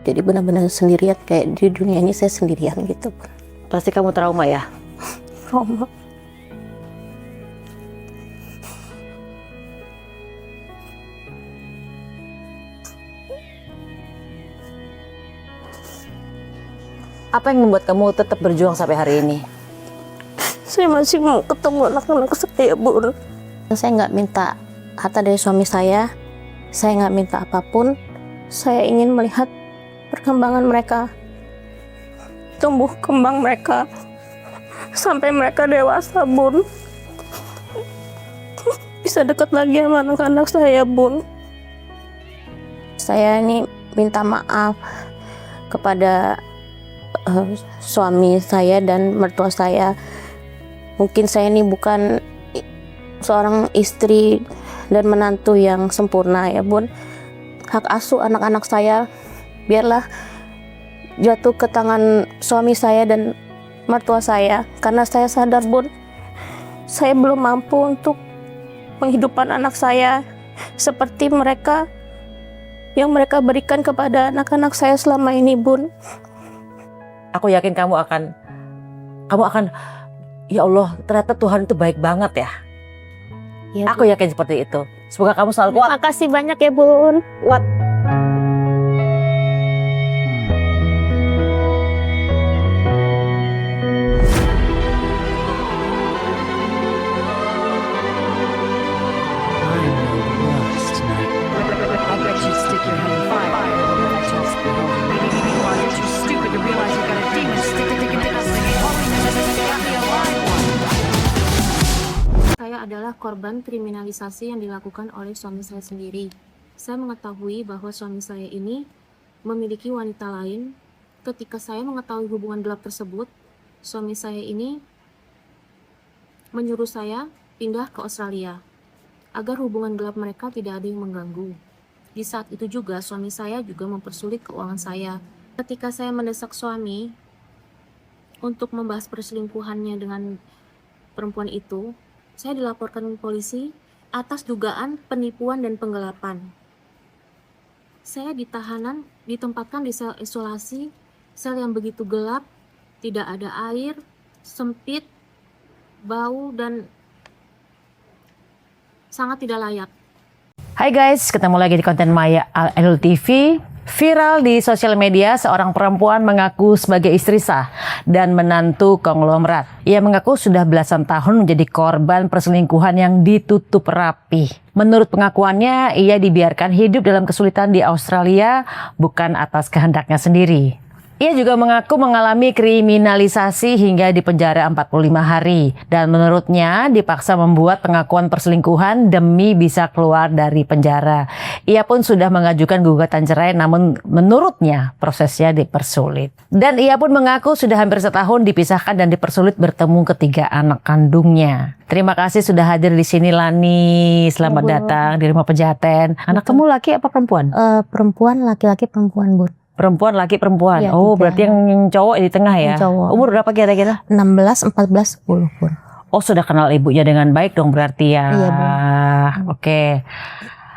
Jadi benar-benar sendirian, kayak di dunia ini saya sendirian gitu. Pasti kamu trauma ya? Trauma. Apa yang membuat kamu tetap berjuang sampai hari ini? Saya masih mau ketemu anak-anak saya, Bun. Saya nggak minta harta dari suami saya nggak minta apapun. Saya ingin melihat perkembangan mereka, tumbuh kembang mereka, sampai mereka dewasa, Bun. Bisa dekat lagi sama anak-anak saya, Bun. Saya ini minta maaf kepada suami saya dan mertua saya. Mungkin saya ini bukan seorang istri dan menantu yang sempurna ya, Bun. Hak asuh anak-anak saya biarlah jatuh ke tangan suami saya dan mertua saya, karena saya sadar, Bun, saya belum mampu untuk menghidupkan anak saya seperti mereka yang mereka berikan kepada anak-anak saya selama ini, Bun. Aku yakin kamu akan, ya Allah, ternyata Tuhan itu baik banget ya. Ya, Aku yakin seperti itu. Semoga kamu selalu kuat. Makasih banyak ya, Bun. Kuat. Saya adalah korban kriminalisasi yang dilakukan oleh suami saya sendiri. Saya mengetahui bahwa suami saya ini memiliki wanita lain. Ketika saya mengetahui hubungan gelap tersebut, suami saya ini menyuruh saya pindah ke Australia agar hubungan gelap mereka tidak ada yang mengganggu. Di saat itu juga suami saya juga mempersulit keuangan saya. Ketika saya mendesak suami untuk membahas perselingkuhannya dengan perempuan itu, saya dilaporkan ke polisi atas dugaan penipuan dan penggelapan. Saya ditempatkan di sel isolasi, sel yang begitu gelap, tidak ada air, sempit, bau, dan sangat tidak layak. Hai guys, ketemu lagi di konten Maya Al TV. Viral di sosial media, seorang perempuan mengaku sebagai istri sah dan menantu konglomerat. Ia mengaku sudah belasan tahun menjadi korban perselingkuhan yang ditutup rapi. Menurut pengakuannya, ia dibiarkan hidup dalam kesulitan di Australia bukan atas kehendaknya sendiri. Ia juga mengaku mengalami kriminalisasi hingga dipenjara 45 hari. Dan menurutnya dipaksa membuat pengakuan perselingkuhan demi bisa keluar dari penjara. Ia pun sudah mengajukan gugatan cerai, namun menurutnya prosesnya dipersulit. Dan ia pun mengaku sudah hampir setahun dipisahkan dan dipersulit bertemu ketiga anak kandungnya. Terima kasih sudah hadir di sini, Lani. Selamat datang di Rumah Pejaten. Anak kamu laki apa perempuan? Perempuan, laki-laki, perempuan, Bun. Perempuan, laki, perempuan. Ya, oh, tiga. berarti yang cowok di tengah ya? Yang cowok. Umur berapa kira-kira? 16, 14, 10, Bun. Oh, sudah kenal ibunya dengan baik dong berarti ya? Iya, Bun.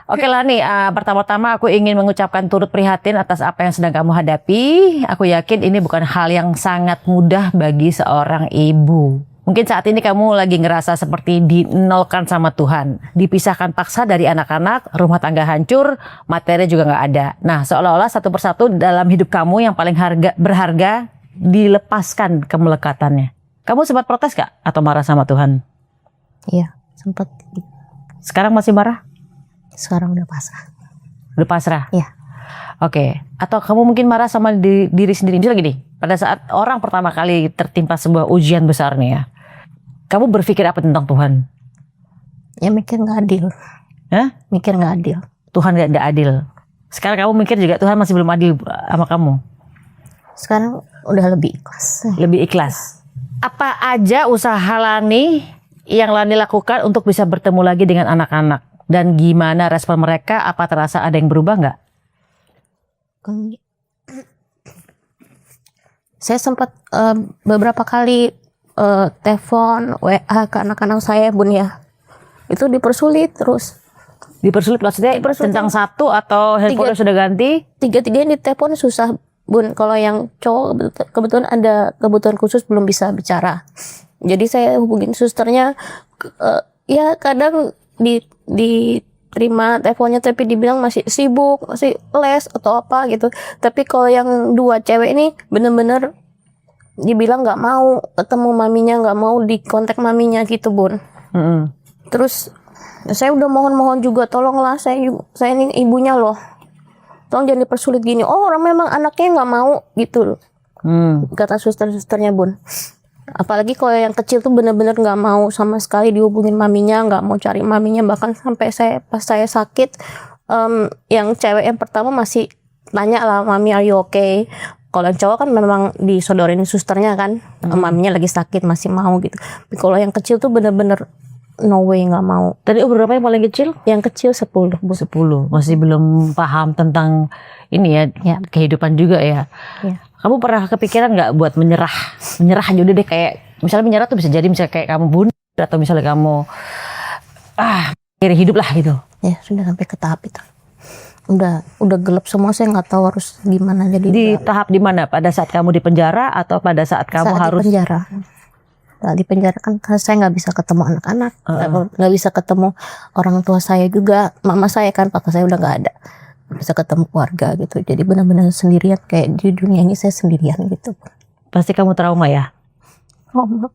Oke Lani, pertama-tama aku ingin mengucapkan turut prihatin atas apa yang sedang kamu hadapi. Aku yakin ini bukan hal yang sangat mudah bagi seorang ibu. Mungkin saat ini kamu lagi ngerasa seperti dinolkan sama Tuhan. Dipisahkan paksa dari anak-anak, rumah tangga hancur, materi juga nggak ada. Nah, seolah-olah satu persatu dalam hidup kamu yang paling berharga dilepaskan kemelekatannya. Kamu sempat protes gak? Atau marah sama Tuhan? Iya, sempat. Sekarang masih marah? Sekarang udah pasrah. Udah pasrah? Iya. Oke. Atau kamu mungkin marah sama diri sendiri. Misalnya gini, pada saat orang pertama kali tertimpa sebuah ujian besar nih ya, kamu berpikir apa tentang Tuhan? Ya mikir nggak adil. Hah? Mikir nggak adil. Tuhan gak adil. Sekarang kamu mikir juga Tuhan masih belum adil sama kamu? Sekarang udah lebih ikhlas. Lebih ikhlas. Apa aja usaha Lani yang Lani lakukan untuk bisa bertemu lagi dengan anak-anak? Dan gimana respon mereka? Apa terasa ada yang berubah nggak? Saya sempat beberapa kali telepon, WA ke anak-anak saya, Bun ya. Itu dipersulit terus. Dipersulit maksudnya centang satu atau handphone sudah ganti? Tiga-tiganya ditelepon susah Bun. Kalau yang cowok kebetulan ada kebutuhan khusus belum bisa bicara. Jadi saya hubungin susternya, ya kadang diterima teleponnya tapi dibilang masih sibuk, masih les atau apa gitu. Tapi kalau yang dua cewek ini bener-bener dibilang nggak mau ketemu maminya, nggak mau dikontak maminya gitu Bun. Terus saya udah mohon juga, tolonglah saya ini ibunya loh, tolong jangan dipersulit gini. Oh orang memang anaknya nggak mau gitu, kata susternya Bun. Apalagi kalau yang kecil tuh bener-bener nggak mau sama sekali dihubungin maminya, nggak mau cari maminya. Bahkan sampai pas saya sakit, yang cewek yang pertama masih nanya lah, mami are you okay? Kalau yang cowok kan memang disodorin susternya kan, maminya lagi sakit masih mau gitu. Tapi kalau yang kecil tuh bener-bener no way, nggak mau. Tadi umur berapa yang paling kecil? Yang kecil 10 Bu. 10, masih belum paham tentang ini ya, kehidupan juga ya. Kamu pernah kepikiran nggak buat menyerah aja udah deh, kayak misalnya menyerah tuh bisa jadi misalnya kayak kamu bunuh atau misalnya kamu akhiri hidup lah gitu. Ya sudah sampai ke tahap itu. Udah gelap semua, saya nggak tahu harus gimana. Jadi di tahap di mana? Pada saat kamu di penjara atau pada saat kamu harus di penjara? Di penjara kan saya nggak bisa ketemu anak-anak, nggak bisa ketemu orang tua saya juga, mama saya kan, papa saya udah nggak ada, nggak bisa ketemu keluarga gitu. Jadi benar-benar sendirian, kayak di dunia ini saya sendirian gitu. Pasti kamu trauma ya? Trauma.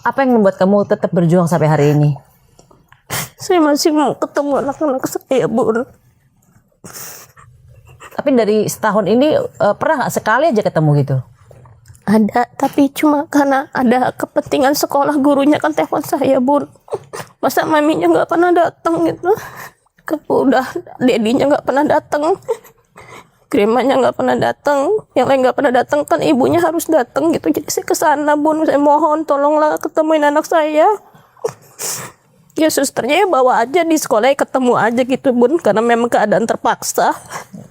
Apa yang membuat kamu tetap berjuang sampai hari ini? Saya masih mau ketemu anak-anak saya Bun. Tapi dari setahun ini pernah nggak sekali aja ketemu gitu? Ada, tapi cuma karena ada kepentingan sekolah, gurunya kan telepon saya Bun. Masa maminya nggak pernah datang gitu. Udah dedinya nggak pernah datang, Grimanya nggak pernah datang, yang lain nggak pernah datang, kan ibunya harus datang gitu. Jadi saya kesana Bun, saya mohon tolonglah ketemuin anak saya. Ya susternya ya bawa aja di sekolah, ya ketemu aja gitu Bun, karena memang keadaan terpaksa.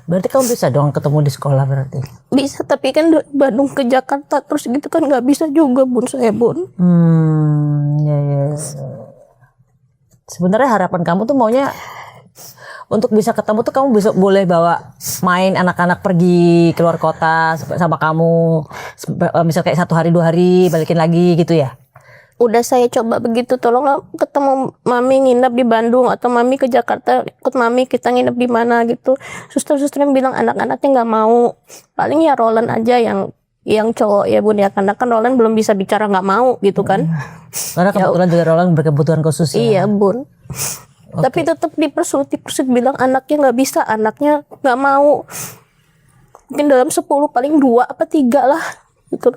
Berarti kamu bisa dong ketemu di sekolah berarti? Bisa, tapi kan dari Bandung ke Jakarta terus gitu kan nggak bisa juga Bun, saya Bun. Ya. Sebenarnya harapan kamu tuh maunya untuk bisa ketemu tuh kamu bisa boleh bawa main anak-anak pergi keluar kota sama kamu, misal kayak 1 hari 2 hari balikin lagi gitu ya? Udah saya coba begitu, tolonglah ketemu mami nginep di Bandung atau mami ke Jakarta ikut mami, kita nginep di mana gitu. Suster-susternya bilang anak-anaknya nggak mau, paling ya Roland aja yang cowok ya Bun ya, karena kan Roland belum bisa bicara nggak mau gitu kan. Karena kebetulan juga Roland berkebutuhan khusus ya. Iya Bun. Tapi tetap dipersulit bilang anaknya nggak bisa, anaknya nggak mau. Mungkin dalam 10 paling 2 apa 3 lah gitu.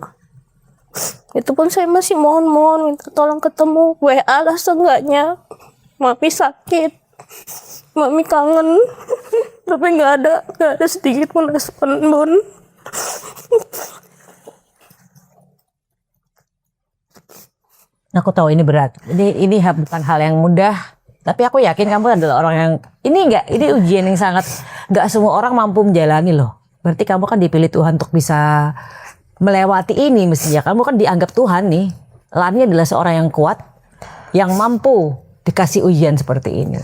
Itu pun saya masih mohon minta tolong ketemu, WA lah seenggaknya. Mami sakit, mami kangen, tapi nggak ada sedikit pun respon Bun. Aku tahu ini berat, ini bukan hal yang mudah. Tapi aku yakin kamu adalah orang yang ini ujian yang sangat nggak semua orang mampu menjalani loh. Berarti kamu kan dipilih Tuhan untuk bisa melewati ini mestinya. Kamu kan dianggap Tuhan nih. Lani adalah seorang yang kuat, yang mampu dikasih ujian seperti ini.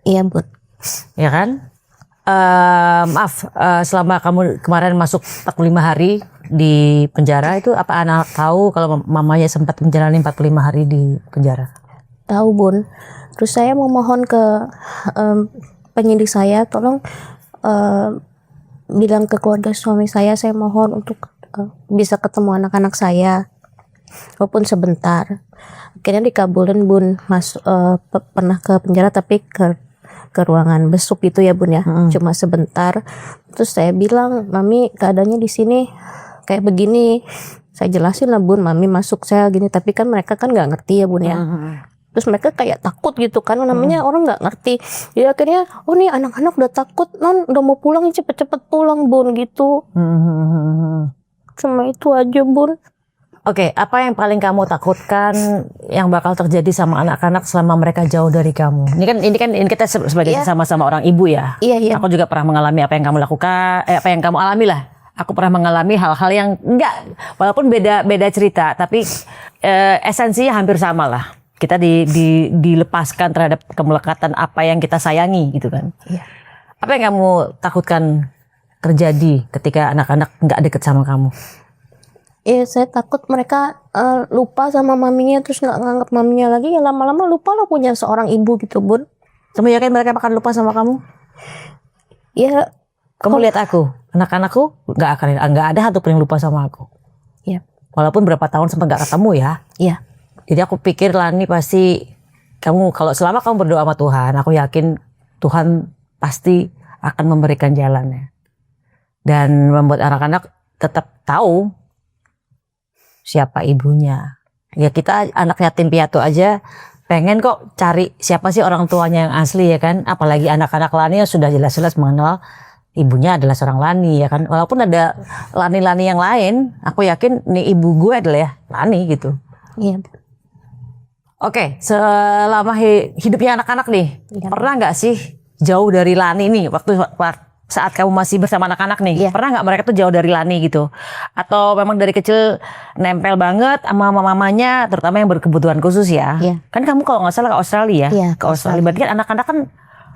Iya Bun. Ya kan? Maaf, selama kamu kemarin masuk 45 hari di penjara itu apa anak tahu kalau mamanya sempat menjalani 45 hari di penjara? Tahu Bun. Terus saya mau mohon ke penyidik saya, tolong bilang ke keluarga suami saya mohon untuk bisa ketemu anak-anak saya walaupun sebentar. Akhirnya dikabulin Bun, pernah ke penjara tapi ke ruangan besuk itu ya Bun ya, cuma sebentar. Terus saya bilang, mami keadaannya di sini kayak begini, saya jelasin lah Bun, mami masuk saya gini, tapi kan mereka kan nggak ngerti ya Bun ya. Terus mereka kayak takut gitu kan, namanya orang nggak ngerti. Jadi akhirnya, oh nih anak-anak udah takut, non udah mau pulang, cepet-cepet pulang Bun gitu. Cuma itu aja Bun. Oke, apa yang paling kamu takutkan yang bakal terjadi sama anak-anak selama mereka jauh dari kamu? Ini kita sebagai sama-sama orang ibu ya. Iya. Aku juga pernah mengalami apa yang kamu lakukan, apa yang kamu alami lah. Aku pernah mengalami hal-hal yang walaupun beda cerita, tapi esensinya hampir sama lah. Kita dilepaskan terhadap kemelekatan apa yang kita sayangi gitu kan. Iya. Apa yang kamu takutkan terjadi ketika anak-anak nggak deket sama kamu? Iya, saya takut mereka lupa sama maminya, terus nggak nganggap maminya lagi, ya lama-lama lupa lah punya seorang ibu gitu, Bun. Kamu yakin mereka akan lupa sama kamu? Ya, Kamu lihat aku, anak-anakku nggak ada satu pun yang lupa sama aku. Iya. Walaupun berapa tahun sampai nggak ketemu ya. Iya. Jadi aku pikir Lani pasti kalau selama kamu berdoa sama Tuhan, aku yakin Tuhan pasti akan memberikan jalannya dan membuat anak-anak tetap tahu siapa ibunya. Ya kita anak yatim piatu aja pengen kok cari siapa sih orang tuanya yang asli ya kan. Apalagi anak-anak Lani yang sudah jelas-jelas mengenal ibunya adalah seorang Lani ya kan. Walaupun ada Lani-Lani yang lain, aku yakin nih ibu gue adalah ya Lani gitu. Iya. Oke, selama hidupnya anak-anak nih, pernah nggak sih jauh dari Lani nih waktu saat kamu masih bersama anak-anak nih? Iya. Pernah nggak mereka tuh jauh dari Lani gitu? Atau memang dari kecil nempel banget sama mamanya, terutama yang berkebutuhan khusus ya? Iya. Kan kamu kalau nggak salah ke Australia, Iya, ke Australia. Berarti kan anak-anak kan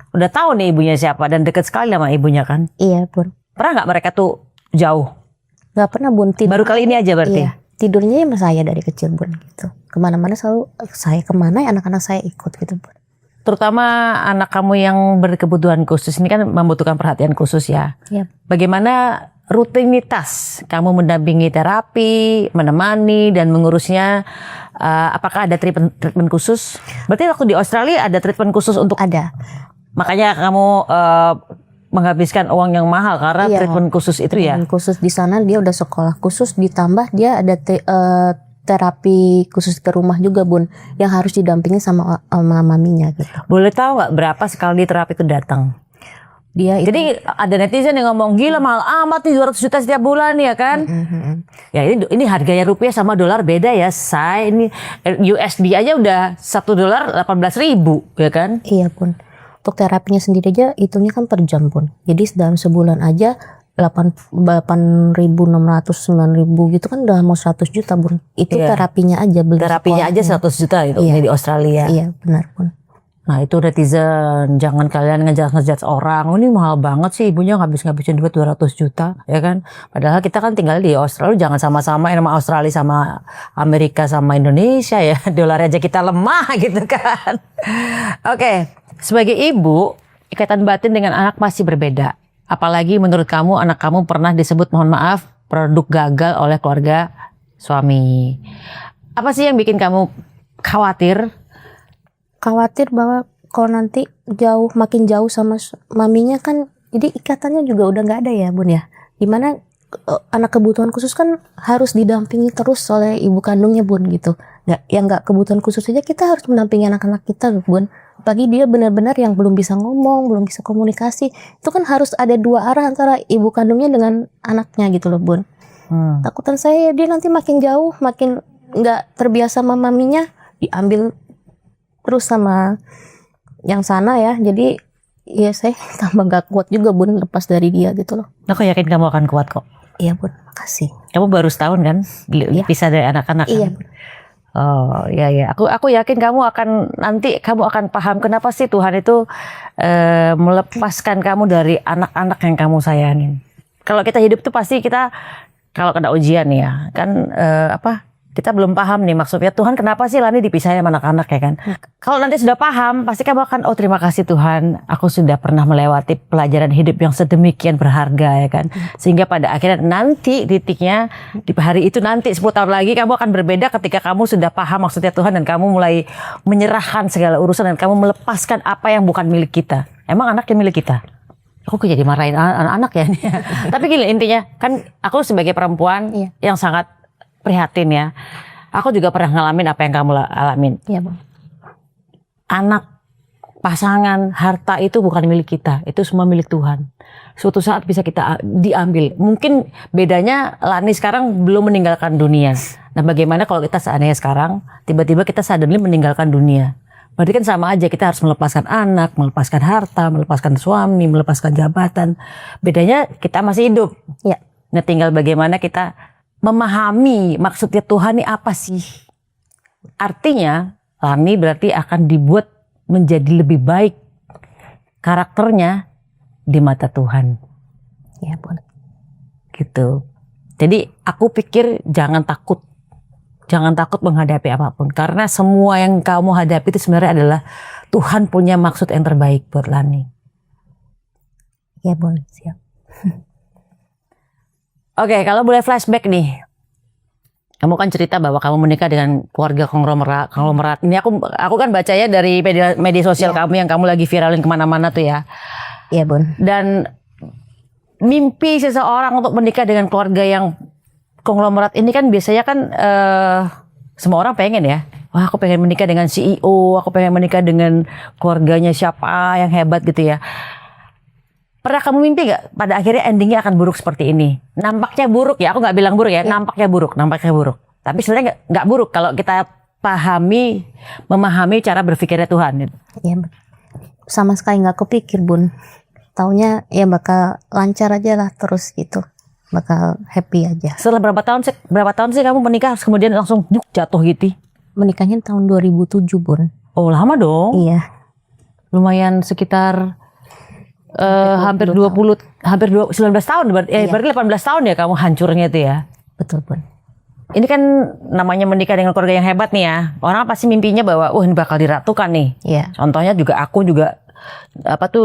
udah tahu nih ibunya siapa dan deket sekali sama ibunya kan? Iya, Bun. Pernah nggak mereka tuh jauh? Nggak pernah, Bun. Baru kali ini aja berarti? Iya. Tidurnya sama saya dari kecil, Bun, gitu. Kemana-mana selalu saya kemana anak-anak saya ikut gitu, Bun. Terutama anak kamu yang berkebutuhan khusus ini kan membutuhkan perhatian khusus ya. Iya. Bagaimana rutinitas kamu mendampingi terapi, menemani dan mengurusnya? Apakah ada treatment khusus? Berarti waktu di Australia ada treatment khusus untuk Ada. makanya kamu menghabiskan uang yang mahal karena Iya. treatment khusus itu ya. Dan khusus di sana dia udah sekolah khusus, ditambah dia ada terapi khusus ke rumah juga, Bun, yang harus didampingi sama maminya gitu. Boleh tahu nggak berapa sekali terapi itu datang? Dia itu, Jadi ada netizen yang ngomong gila mahal amat nih 200 juta setiap bulan ya kan? Ya ini harganya rupiah sama dolar beda ya, say. Ini USD aja udah $1 18.000 ya kan? iya, Bun. Untuk terapinya sendiri aja hitungnya kan per jam, Bun. Jadi dalam sebulan aja 8.600 9.000 gitu kan udah mau 100 juta, Bun. Itu Iya. terapinya aja, belum Terapinya aja sekolahnya. 100 juta itu Iya. ini di Australia. Iya, benar, Bun. Nah itu netizen, jangan kalian ngejudge orang. Oh, ini mahal banget sih ibunya ngabisin duit 200 juta ya kan. Padahal kita kan tinggal di Australia, jangan sama-sama nama Australia sama Amerika sama Indonesia ya. Dolar aja kita lemah gitu kan. Oke, sebagai ibu, ikatan batin dengan anak masih berbeda. Apalagi menurut kamu anak kamu pernah disebut, mohon maaf, produk gagal oleh keluarga suami. Apa sih yang bikin kamu khawatir? Khawatir bahwa kalau nanti makin jauh sama maminya kan, jadi ikatannya juga udah nggak ada ya, Bun ya. Dimana anak kebutuhan khusus kan harus didampingi terus oleh ibu kandungnya, Bun, gitu. Nggak kebutuhan khusus aja kita harus mendampingi anak-anak kita, Bun. Bagi dia benar-benar yang belum bisa ngomong, belum bisa komunikasi, itu kan harus ada dua arah antara ibu kandungnya dengan anaknya gitu loh, Bun. Takutan saya dia nanti makin jauh, makin nggak terbiasa sama maminya, diambil terus sama yang sana ya. Jadi ya saya tambah gak kuat juga, Bun, lepas dari dia gitu loh. Aku yakin kamu akan kuat kok. Iya, Bun, makasih. Kamu baru setahun kan pisah dari anak-anak kan? Iya. Oh iya. Aku yakin kamu akan paham kenapa sih Tuhan itu melepaskan kamu dari anak-anak yang kamu sayangin. Kalau kita hidup tuh pasti kita kalau kena ujian ya kan kita belum paham nih maksudnya Tuhan kenapa sih Lani dipisahin sama anak-anak ya kan. Kalau nanti sudah paham pasti kamu akan terima kasih Tuhan, aku sudah pernah melewati pelajaran hidup yang sedemikian berharga ya kan. Sehingga pada akhirnya nanti titiknya di hari itu nanti 10 tahun lagi kamu akan berbeda ketika kamu sudah paham maksudnya Tuhan dan kamu mulai menyerahkan segala urusan dan kamu melepaskan apa yang bukan milik kita. Emang anak yang milik kita? Aku kok jadi marahin anak-anak ya. Tapi gini intinya kan aku sebagai perempuan yang sangat prihatin ya. Aku juga pernah ngalamin apa yang kamu alamin. Iya, Bang. Anak, pasangan, harta itu bukan milik kita. Itu semua milik Tuhan. Suatu saat bisa kita diambil. Mungkin bedanya Lani sekarang belum meninggalkan dunia. Nah, bagaimana kalau kita seandainya sekarang tiba-tiba kita suddenly meninggalkan dunia? Berarti kan sama aja, kita harus melepaskan anak, melepaskan harta, melepaskan suami, melepaskan jabatan. Bedanya kita masih hidup. Ya. Nah, tinggal bagaimana kita memahami maksudnya Tuhan ini apa sih? Artinya, Lani berarti akan dibuat menjadi lebih baik karakternya di mata Tuhan. Ya Bun. Gitu. Jadi aku pikir jangan takut menghadapi apapun, karena semua yang kamu hadapi itu sebenarnya adalah Tuhan punya maksud yang terbaik buat Lani. Ya Bun, siap. Oke, kalau boleh flashback nih, kamu kan cerita bahwa kamu menikah dengan keluarga konglomerat. Ini aku kan bacanya dari media sosial kamu yang kamu lagi viralin kemana-mana tuh ya. Iya Bun. Dan mimpi seseorang untuk menikah dengan keluarga yang konglomerat ini kan biasanya kan semua orang pengen ya. Wah, aku pengen menikah dengan CEO, aku pengen menikah dengan keluarganya siapa yang hebat gitu ya. Pernah kamu mimpi gak pada akhirnya endingnya akan buruk seperti ini? Nampaknya buruk ya, aku gak bilang buruk ya, nampaknya buruk. Tapi sebenarnya gak buruk kalau kita memahami cara berpikirnya Tuhan. Iya, sama sekali gak kepikir Bun. Taunya ya bakal lancar aja lah terus gitu. Bakal happy aja. Setelah berapa tahun sih kamu menikah kemudian langsung jatuh gitu? Menikahnya tahun 2007 Bun. Oh, lama dong. Iya. Lumayan sekitar hampir 19 tahun berarti, berarti 18 tahun ya kamu hancurnya itu ya. Betul Bun. Ini kan namanya menikah dengan keluarga yang hebat nih ya. Orang pasti mimpinya bahwa ini bakal diratukan nih. Iya. Contohnya aku juga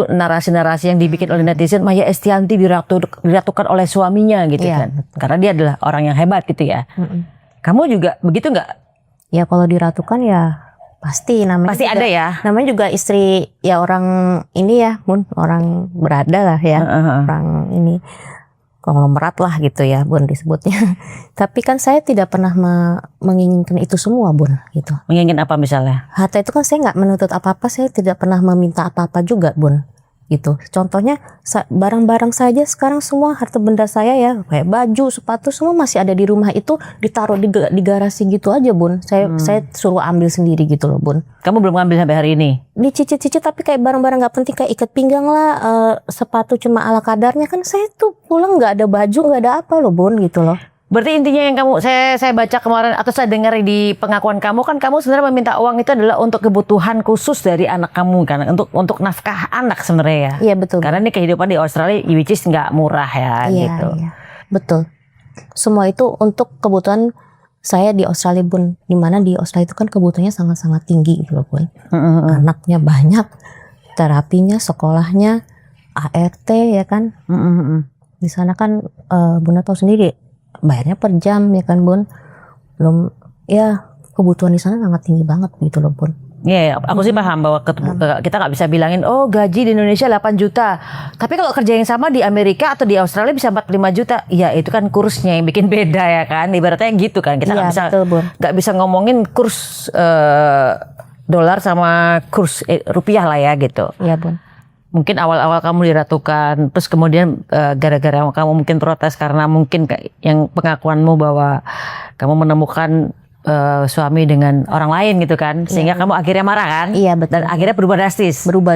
narasi-narasi yang dibikin oleh netizen, Maya Estianty diratukan oleh suaminya gitu kan. Betul. Karena dia adalah orang yang hebat gitu ya. Kamu juga begitu nggak? Ya kalau diratukan ya pasti namanya. Pasti juga, ada ya. Namanya juga istri ya orang ini ya Bun, orang berada lah ya. Orang ini konglomerat lah gitu ya Bun disebutnya. Tapi kan saya tidak pernah menginginkan itu semua Bun gitu. Menginginkan apa misalnya? Harta itu kan saya nggak menuntut apa-apa, saya tidak pernah meminta apa-apa juga Bun gitu. Contohnya barang-barang saja sekarang semua harta benda saya ya, kayak baju, sepatu semua masih ada di rumah itu, ditaruh di garasi gitu aja Bun. Saya suruh ambil sendiri gitu loh Bun. Kamu belum ngambil sampai hari ini? Dicicit-cicit tapi kayak barang-barang nggak penting kayak ikat pinggang lah, sepatu cuma ala kadarnya, kan saya tuh pulang nggak ada baju, nggak ada apa loh Bun gitu loh. Berarti intinya yang saya baca kemarin atau saya dengar di pengakuan kamu kan, kamu sebenarnya meminta uang itu adalah untuk kebutuhan khusus dari anak kamu kan, untuk nafkah anak sebenarnya ya. Iya betul. Karena ini kehidupan di Australia which is nggak murah ya gitu. Iya, betul. Semua itu untuk kebutuhan saya di Australia Bun. Dimana di Australia itu kan kebutuhannya sangat-sangat tinggi gitu loh Bun. Anaknya banyak, terapinya, sekolahnya, ART ya kan. Di sana kan Bunda tahu sendiri, bayarnya per jam ya kan Bun. Belum ya, kebutuhan di sana sangat tinggi banget gitu loh Bun. Iya, aku sih paham bahwa kita nggak bisa bilangin oh gaji di Indonesia 8 juta. Tapi kalau kerja yang sama di Amerika atau di Australia bisa 45 juta. Ya itu kan kursnya yang bikin beda ya kan. Ibaratnya gitu kan. Kita nggak bisa ngomongin kurs dolar sama kurs rupiah lah ya gitu. Iya Bun. Mungkin awal-awal kamu diratukan, terus kemudian gara-gara kamu mungkin protes karena mungkin yang pengakuanmu bahwa kamu menemukan suami dengan orang lain gitu kan, sehingga kamu akhirnya marah kan? Iya betul. Dan akhirnya berubah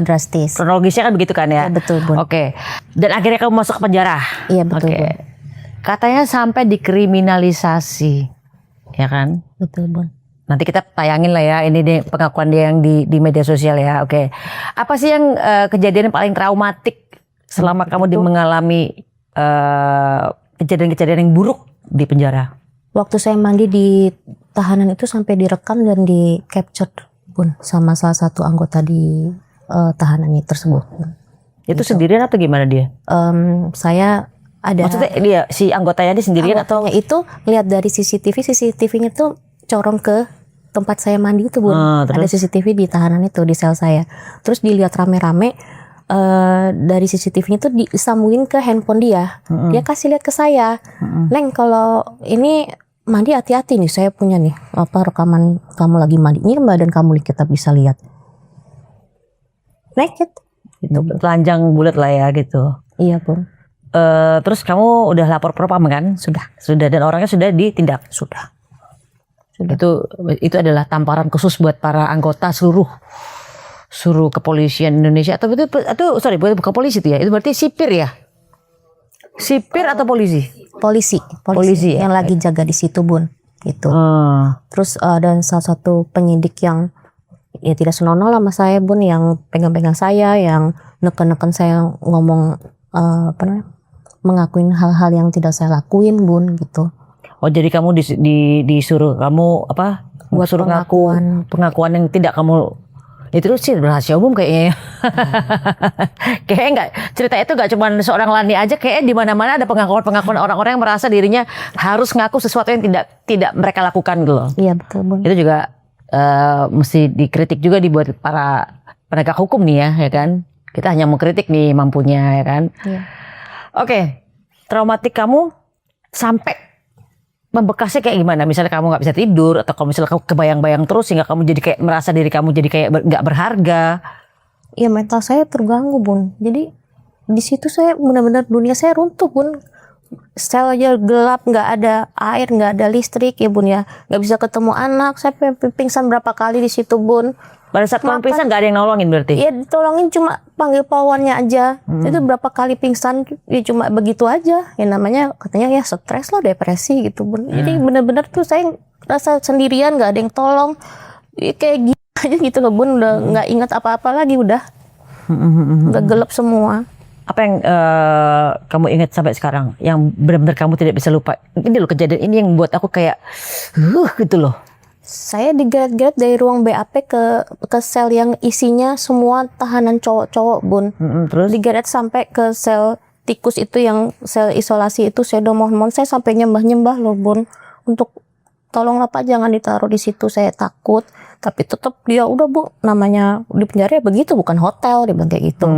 drastis. Kronologisnya kan begitu kan ya? Iya betul Bun. Oke. Dan akhirnya kamu masuk ke penjara. Iya betul Bun. Katanya sampai dikriminalisasi, ya kan? Betul Bun. Nanti kita tayangin lah ya, ini deh pengakuan dia yang di media sosial ya. Oke. Apa sih yang kejadian yang paling traumatik selama kamu mengalami kejadian-kejadian yang buruk di penjara? Waktu saya mandi di tahanan itu sampai direkam dan di capture Bun sama salah satu anggota di tahanannya tersebut. Itu sendirian atau gimana dia? Saya ada. Maksudnya dia si anggotanya dia sendirian atau? Itu lihat dari CCTV-nya tuh corong ke tempat saya mandi itu Bun. Ada CCTV di tahanan itu, di sel saya. Terus dilihat rame-rame, dari CCTV-nya tuh disambungin ke handphone dia. Dia kasih lihat ke saya. Leng, kalau ini mandi hati-hati nih, saya punya nih rekaman kamu lagi mandi. Ini badan kamu kita bisa lihat. Naked. Gitu. Telanjang bulat lah ya gitu. Iya Bun. Terus kamu udah lapor propam kan? Sudah. Dan orangnya sudah ditindak? Sudah. Itu adalah tamparan khusus buat para anggota seluruh kepolisian Indonesia atau sorry, bukan polisi itu ya. Itu berarti sipir ya? Sipir atau polisi? Polisi ya? yang lagi jaga di situ, Bun. Gitu. Terus ada salah satu penyidik yang ya tidak senonoh lah sama saya, Bun, yang pegang-pegang saya, yang neken-neken saya ngomong mengakuin hal-hal yang tidak saya lakuin, Bun, gitu. Oh, jadi kamu disuruh kamu apa? Buat suruh pengakuan yang tidak kamu. Itu sih rahasia umum kayaknya. Kayaknya enggak, cerita itu enggak cuma seorang Lani aja, kayaknya di mana-mana ada pengakuan orang-orang yang merasa dirinya harus ngaku sesuatu yang tidak mereka lakukan gitu loh. Iya, betul, Bun. Itu juga mesti dikritik juga dibuat para penegak hukum nih ya kan. Kita hanya mau kritik nih mampunya ya kan. Iya. Oke, traumatik kamu sampai membekasnya kayak gimana? Misalnya kamu nggak bisa tidur atau kalau misalnya kamu kebayang-bayang terus sehingga kamu jadi kayak merasa diri kamu jadi kayak nggak berharga. Iya, mental saya terganggu, Bun. Jadi di situ saya benar-benar dunia saya runtuh, Bun. Sel aja gelap, nggak ada air, nggak ada listrik ya, Bun ya. Nggak bisa ketemu anak. Saya pingsan berapa kali di situ, Bun. Pada saat kamu pingsan nggak ada yang nolongin berarti? Iya, ditolongin cuma panggil pawannya aja. Itu berapa kali pingsan ya cuma begitu aja. Ya namanya katanya ya stres lah, depresi gitu, Bun. Jadi benar-benar tuh saya rasa sendirian, nggak ada yang tolong. Ya, kayak gitu aja gitu loh, Bun. Udah nggak ingat apa-apa lagi, udah gelap semua. Apa yang kamu ingat sampai sekarang yang benar-benar kamu tidak bisa lupa? Ini loh kejadian ini yang buat aku kayak gitu loh. Saya digeret-geret dari ruang BAP ke sel yang isinya semua tahanan cowok-cowok, Bun. Terus Digeret sampai ke sel tikus itu, yang sel isolasi itu. Saya udah mohon saya sampai nyembah-nyembah loh, Bun, untuk tolonglah Pak jangan ditaruh di situ, saya takut. Tapi tetap dia udah, Bu, namanya di penjara ya begitu, bukan hotel, dia bilang kayak gitu.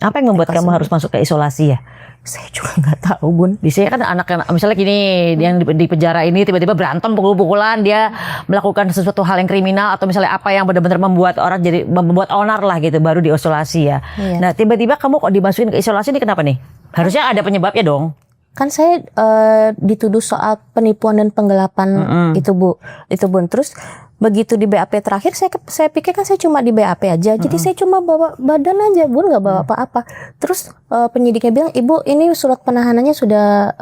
apa yang membuat kamu harus masuk ke isolasi ya? Saya juga nggak tahu, Bun. Biasanya kan anak misalnya gini, yang di penjara ini tiba-tiba berantem pukul-pukulan, dia melakukan sesuatu hal yang kriminal atau misalnya apa yang benar-benar membuat onar lah gitu, baru diisolasi ya. Iya. Nah tiba-tiba kamu kok dimasukin ke isolasi ini kenapa nih? Harusnya ada penyebabnya dong. Kan saya dituduh soal penipuan dan penggelapan itu, Bu. Itu, Bun. Terus begitu di BAP terakhir saya pikir kan saya cuma di BAP aja. Jadi saya cuma bawa badan aja, Bun, nggak bawa apa-apa. Terus penyidiknya bilang, "Ibu, ini surat penahanannya sudah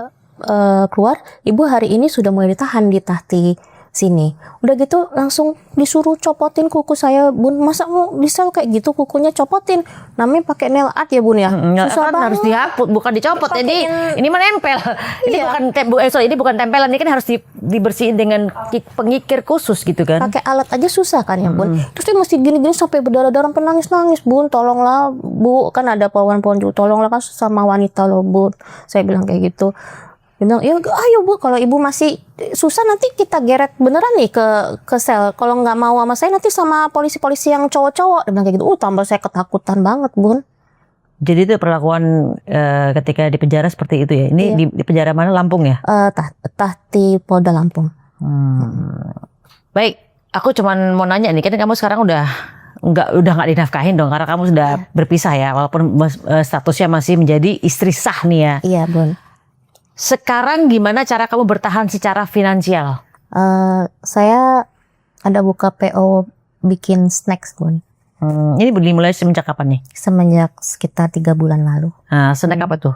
keluar. Ibu hari ini sudah mulai ditahan di Tahti sini." Udah gitu langsung disuruh copotin kuku saya, Bun. Masa mau di sel kayak gitu kukunya copotin? Namanya pakai nail art ya, Bun ya. Susah Kan banget. harus dihapus, bukan dicopot. Jadi ini menempel. Ini Iya. ini bukan tempelan, ini kan harus dibersihin dengan pengikir khusus gitu kan. Pakai alat aja susah kan ya, Bun. Terus dia mesti gini-gini sampai berdarah-darah, sampai nangis-nangis, Bun. Tolonglah, Bu. Kan ada pawan-pawan juga. Tolonglah, kan sama wanita loh, Bun. Saya bilang kayak gitu. Dia bilang, ya ayo, Bu, kalau ibu masih susah nanti kita geret beneran nih ke sel. Kalau nggak mau sama saya nanti sama polisi-polisi yang cowok-cowok. Dia bilang kayak gitu. Tambah saya ketakutan banget, Bun. Jadi itu perlakuan ketika di penjara seperti itu ya. Ini di penjara mana? Lampung ya? Tahti Polda Lampung. Baik, aku cuman mau nanya nih, kan kamu sekarang udah nggak dinafkahin dong karena kamu sudah berpisah ya, walaupun statusnya masih menjadi istri sah nih ya. Iya, Bun. Sekarang gimana cara kamu bertahan secara finansial? Saya ada buka PO bikin snacks, Bun. Ini dimulai semenjak kapan nih? Semenjak sekitar 3 bulan lalu. Nah, snack apa tuh?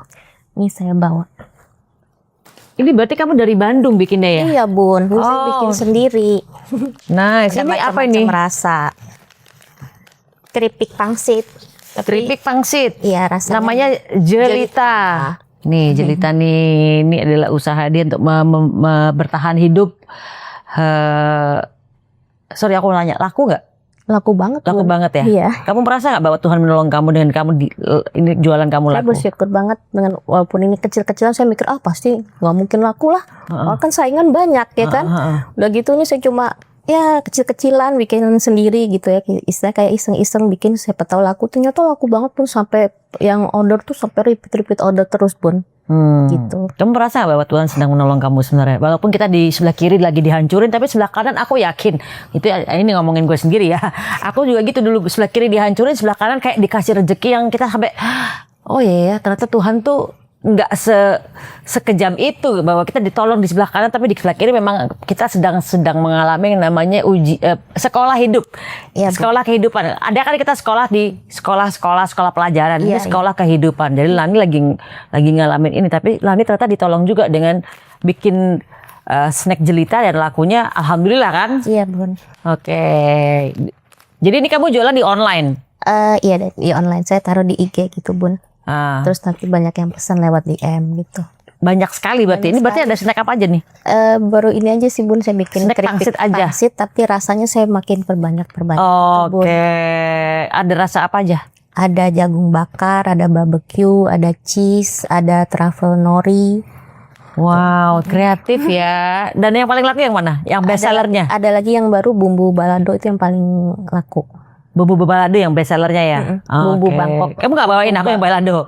Ini saya bawa. Ini berarti kamu dari Bandung bikinnya ya? Iya, Bun. Ini saya bikin sendiri. Nice. Ini apa ini? Rasa keripik pangsit. Keripik pangsit. Iya, rasanya. Namanya jelita. Nih jelita nih, ini adalah usaha dia untuk bertahan hidup. Sorry aku nanya, laku nggak? Laku banget. Laku banget ya? Iya. Kamu merasa nggak bahwa Tuhan menolong kamu dengan ini jualan kamu Saya laku? bersyukur banget dengan walaupun ini kecil-kecilan, saya mikir pasti nggak mungkin laku lah. Kan saingan banyak ya kan. Udah gitu nih saya cuma ya kecil-kecilan bikin sendiri gitu ya, istilah kayak iseng-iseng bikin, siapa tahu laku. Ternyata laku banget, Pun, sampai yang order tuh sampai repeat order terus, Pun. Gitu. Kamu merasa gak bahwa Tuhan sedang menolong kamu sebenarnya? Walaupun kita di sebelah kiri lagi dihancurin, tapi sebelah kanan aku yakin. Ini ngomongin gue sendiri ya. Aku juga gitu dulu, sebelah kiri dihancurin, sebelah kanan kayak dikasih rezeki yang kita sampai, oh iya ya, ternyata Tuhan tuh nggak sekejam itu bahwa kita ditolong di sebelah kanan tapi di sebelah kiri memang kita sedang mengalami yang namanya sekolah hidup. Iya, sekolah kehidupan. Ada kali kita sekolah di sekolah pelajaran, ini Iya, sekolah kehidupan. Jadi Lani lagi ngalamin ini, tapi Lani ternyata ditolong juga dengan bikin snack jelita dan lakunya alhamdulillah kan. Iya Bun. Oke. Jadi ini kamu jualan di online. Iya di online, saya taruh di IG gitu Bun. Terus nanti banyak yang pesan lewat DM gitu. Banyak sekali berarti. Ini berarti ada snack apa aja nih? Baru ini aja sih Bun, saya bikin Snack keripik pangsit aja? pangsit, tapi rasanya saya makin perbanyak gitu, Bun. Oke. Ada rasa apa aja? Ada jagung bakar, ada barbecue, ada cheese, ada truffle nori. Wow, kreatif ya. Dan yang paling laku yang mana? Yang best sellernya? Ada lagi yang baru bumbu balado, itu yang paling laku. Bumbu balado yang best sellernya ya? Bumbu Oke. Bangkok. Kamu nggak bawain aku yang balado?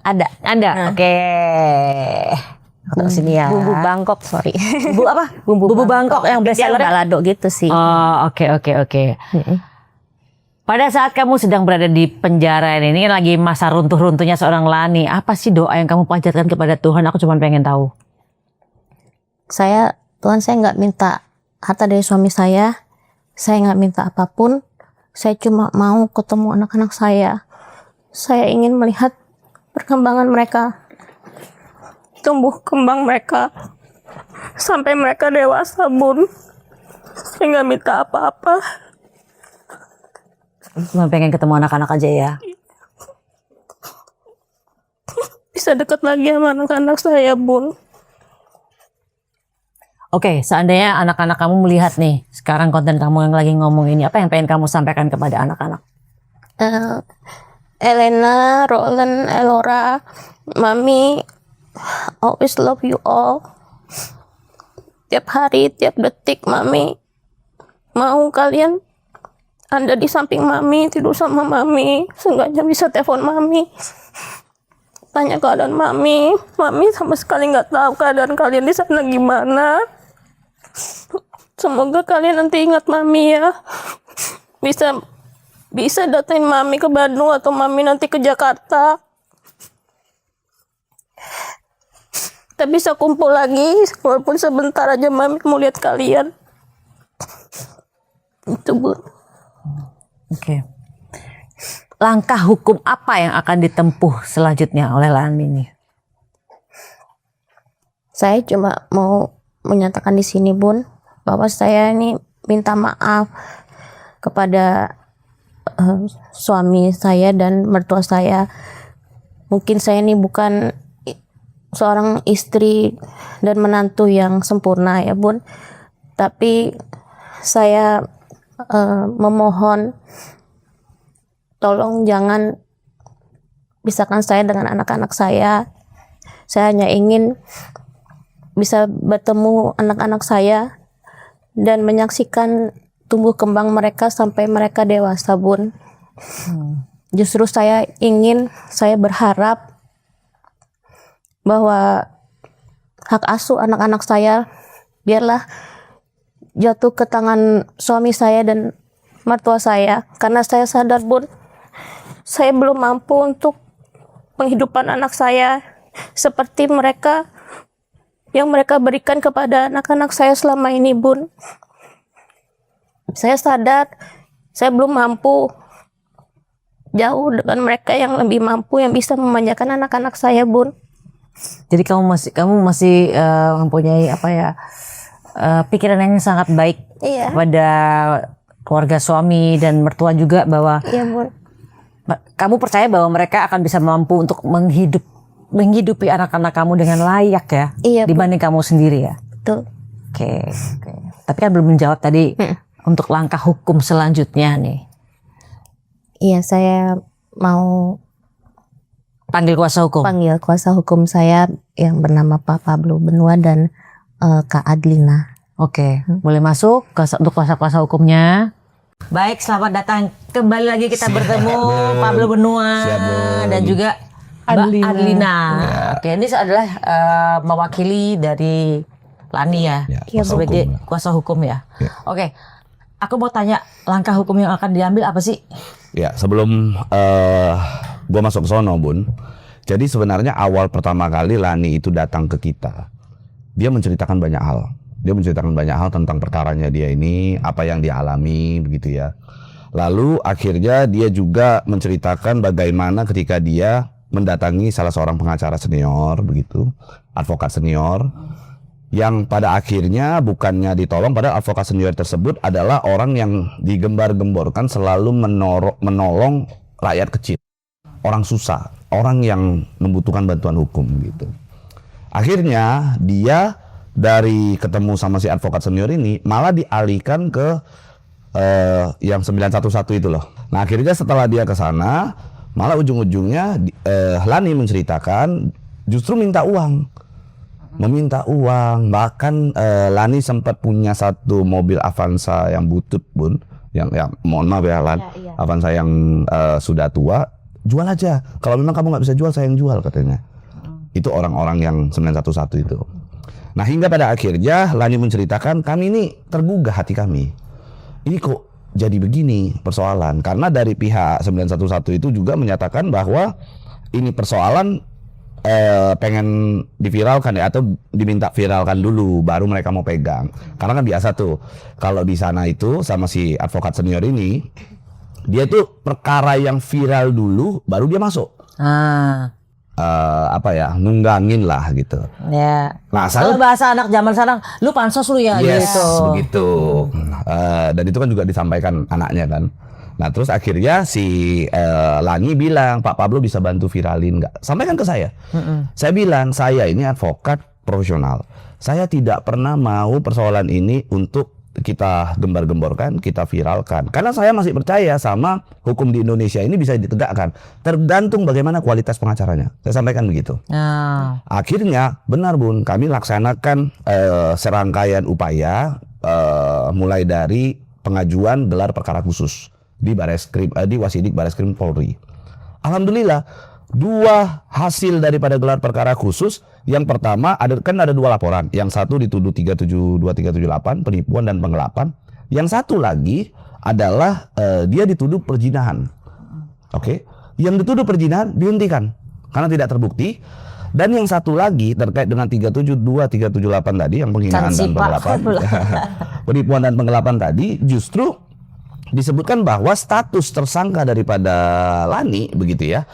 Ada. Anda? Oke. Taruh sini ya. Bumbu Bangkok, sorry. Bumbu apa? Bumbu Bangkok yang best Dia sellernya? balado gitu sih. Oh, oke. Pada saat kamu sedang berada di penjara ini kan lagi masa runtuh-runtuhnya seorang Lani. Apa sih doa yang kamu panjatkan kepada Tuhan? Aku cuma pengen tahu. Tuhan, saya nggak minta harta dari suami saya nggak minta apapun. Saya cuma mau ketemu anak-anak saya. Saya ingin melihat perkembangan mereka, tumbuh kembang mereka, sampai mereka dewasa Bun. Saya nggak minta apa-apa. Cuma pengen ketemu anak-anak aja ya. Bisa dekat lagi sama anak-anak saya Bun. Oke, seandainya anak-anak kamu melihat nih sekarang konten kamu yang lagi ngomong ini, apa yang pengen kamu sampaikan kepada anak-anak? Elena, Roland, Elora, Mami, always love you all. Tiap hari, tiap detik Mami mau kalian ada di samping Mami, tidur sama Mami, seenggaknya bisa telepon Mami, tanya keadaan Mami. Mami sama sekali nggak tahu keadaan kalian di sana gimana. Semoga kalian nanti ingat Mami ya. Bisa datangin Mami ke Bandung atau Mami nanti ke Jakarta. Kita bisa kumpul lagi walaupun sebentar aja. Mami mau lihat kalian. Itu Bu. Oke. Langkah hukum apa yang akan ditempuh selanjutnya oleh Lani ini? Saya cuma mau menyatakan di sini Bun, bahwa saya ini minta maaf kepada suami saya dan mertua saya. Mungkin saya ini bukan seorang istri dan menantu yang sempurna ya Bun, tapi saya memohon tolong jangan pisahkan saya dengan anak-anak saya. Saya hanya ingin bisa bertemu anak-anak saya dan menyaksikan tumbuh kembang mereka sampai mereka dewasa Bun. Justru saya berharap bahwa hak asuh anak-anak saya biarlah jatuh ke tangan suami saya dan mertua saya, karena saya sadar Bun, saya belum mampu untuk penghidupan anak saya seperti yang mereka berikan kepada anak-anak saya selama ini Bun. Saya sadar saya belum mampu, jauh dengan mereka yang lebih mampu, yang bisa memanjakan anak-anak saya Bun. Jadi kamu masih mempunyai pikiran yang sangat baik pada keluarga suami dan mertua juga, bahwa Bun. Kamu percaya bahwa mereka akan bisa mampu untuk menghidupi anak-anak kamu dengan layak ya, dibanding kamu sendiri ya. Betul. Oke. Tapi kan belum menjawab tadi untuk langkah hukum selanjutnya nih. Iya, saya mau Panggil kuasa hukum saya yang bernama Pak Pablo Benua dan Kak Adlina. Oke, boleh masuk untuk kuasa hukumnya. Baik, selamat datang kembali lagi, kita bertemu Pablo Benua dan juga Mbak Adlina. Oke, ini adalah mewakili dari Lani ya, sebagai kuasa hukum ya. Oke, aku mau tanya, langkah hukum yang akan diambil apa sih? Ya, sebelum gua masuk ke sono Bun, Jadi sebenarnya awal pertama kali Lani itu datang ke kita, dia menceritakan banyak hal. Dia menceritakan banyak hal tentang perkaranya dia ini, apa yang dia alami, begitu ya. Lalu akhirnya dia juga menceritakan bagaimana ketika dia mendatangi salah seorang pengacara senior, begitu, advokat senior, yang pada akhirnya bukannya ditolong, padahal advokat senior tersebut adalah orang yang digembar-gemborkan selalu menolong rakyat kecil, orang susah, orang yang membutuhkan bantuan hukum gitu. Akhirnya dia dari ketemu sama si advokat senior ini malah dialihkan ke yang 911 itu loh. Nah akhirnya setelah dia ke sana, malah ujung-ujungnya Lani menceritakan justru meminta uang. Bahkan Lani sempat punya satu mobil Avanza yang butut pun, yang mohon maaf ya Lan, Avanza yang sudah tua, jual aja. Kalau memang kamu nggak bisa jual, saya yang jual katanya. Itu orang-orang yang 911 itu. Nah hingga pada akhirnya Lani menceritakan, kami ini tergugah hati kami. Ini kok jadi begini persoalan, karena dari pihak 911 itu juga menyatakan bahwa ini persoalan pengen diviralkan ya, atau diminta viralkan dulu baru mereka mau pegang. Karena kan biasa tuh kalau di sana itu sama si advokat senior ini, dia itu perkara yang viral dulu baru dia masuk. Nunggangin lah gitu. Ya. Nah, kalau bahasa anak zaman sekarang, lu pansos lu ya, yes, gitu. Begitu. Dan itu kan juga disampaikan anaknya kan. Nah terus akhirnya si Lani bilang, Pak Pablo bisa bantu viralin nggak? Sampaikan ke saya. Saya bilang, saya ini advokat profesional. Saya tidak pernah mau persoalan ini untuk kita gembar-gemborkan, kita viralkan. Karena saya masih percaya sama hukum di Indonesia ini bisa ditegakkan. Tergantung bagaimana kualitas pengacaranya. Saya sampaikan begitu. Akhirnya benar Bun, kami laksanakan serangkaian upaya mulai dari pengajuan gelar perkara khusus di Bareskrim, di Wasidik Bareskrim Polri. Alhamdulillah, dua hasil daripada gelar perkara khusus. Yang pertama ada dua laporan. Yang satu dituduh 372-378 penipuan dan penggelapan. Yang satu lagi adalah dia dituduh perzinahan. Oke. Yang dituduh perzinahan dihentikan karena tidak terbukti. Dan yang satu lagi terkait dengan 372-378 tadi yang penghinaan dan penggelapan. Penipuan dan penggelapan tadi justru disebutkan bahwa status tersangka daripada Lani begitu ya,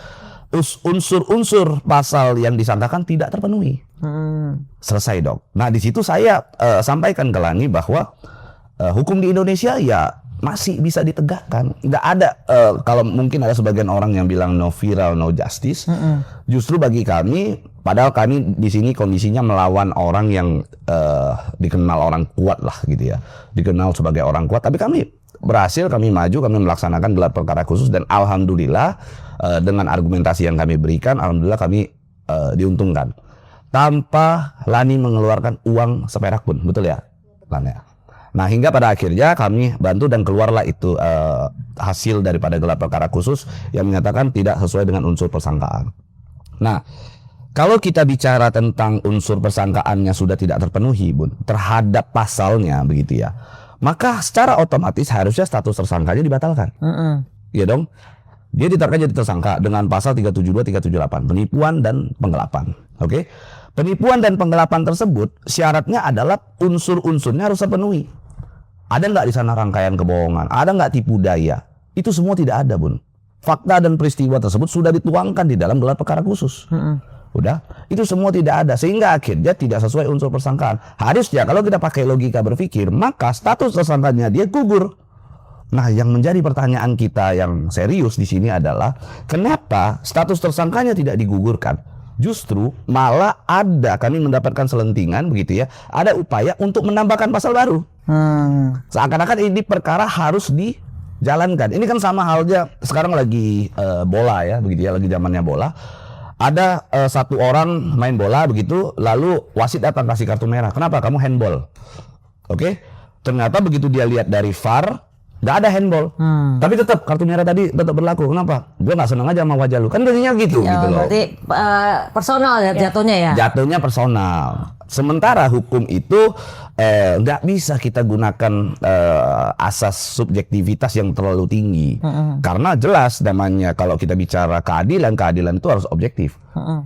unsur-unsur pasal yang disangkakan tidak terpenuhi. Selesai dok. Nah di situ saya sampaikan ke Lani bahwa hukum di Indonesia ya masih bisa ditegakkan. Nggak ada kalau mungkin ada sebagian orang yang bilang no viral no justice. Justru bagi kami, padahal kami di sini kondisinya melawan orang yang dikenal orang kuat lah gitu ya, dikenal sebagai orang kuat. Tapi kami berhasil, kami maju, kami melaksanakan gelar perkara khusus dan alhamdulillah dengan argumentasi yang kami berikan, alhamdulillah kami diuntungkan tanpa Lani mengeluarkan uang seperak pun, betul ya, Lani? Nah hingga pada akhirnya kami bantu dan keluarlah itu hasil daripada gelar perkara khusus yang menyatakan tidak sesuai dengan unsur persangkaan. Nah kalau kita bicara tentang unsur persangkaannya sudah tidak terpenuhi Bun, terhadap pasalnya begitu ya, maka secara otomatis harusnya status tersangkanya dibatalkan. Iya dong. Dia ditetapkan jadi tersangka dengan pasal 372-378 penipuan dan penggelapan. Oke. Penipuan dan penggelapan tersebut syaratnya adalah unsur-unsurnya harus terpenuhi. Ada nggak di sana rangkaian kebohongan? Ada nggak tipu daya? Itu semua tidak ada Bun. Fakta dan peristiwa tersebut sudah dituangkan di dalam gelar perkara khusus. Udah, itu semua tidak ada sehingga akhirnya tidak sesuai unsur persangkaan. Harusnya kalau kita pakai logika berpikir, maka status tersangkanya dia gugur. Nah, yang menjadi pertanyaan kita yang serius di sini adalah kenapa status tersangkanya tidak digugurkan? Justru malah ada, kami mendapatkan selentingan begitu ya, ada upaya untuk menambahkan pasal baru. Seakan-akan ini perkara harus dijalankan. Ini kan sama halnya sekarang lagi bola ya, begitu ya, lagi zamannya bola. Ada satu orang main bola begitu, lalu wasit datang kasih kartu merah. Kenapa? Kamu handball. Oke? Ternyata begitu dia lihat dari VAR, nggak ada handball. Tapi tetap kartu merah tadi tetap berlaku. Kenapa? Gue nggak seneng aja sama wajah lu. Kan jadinya gitu, Ya, gitu loh. berarti personal ya jatuhnya ya. Jatuhnya personal. Sementara hukum itu nggak bisa kita gunakan asas subjektivitas yang terlalu tinggi. Karena jelas namanya kalau kita bicara keadilan itu harus objektif.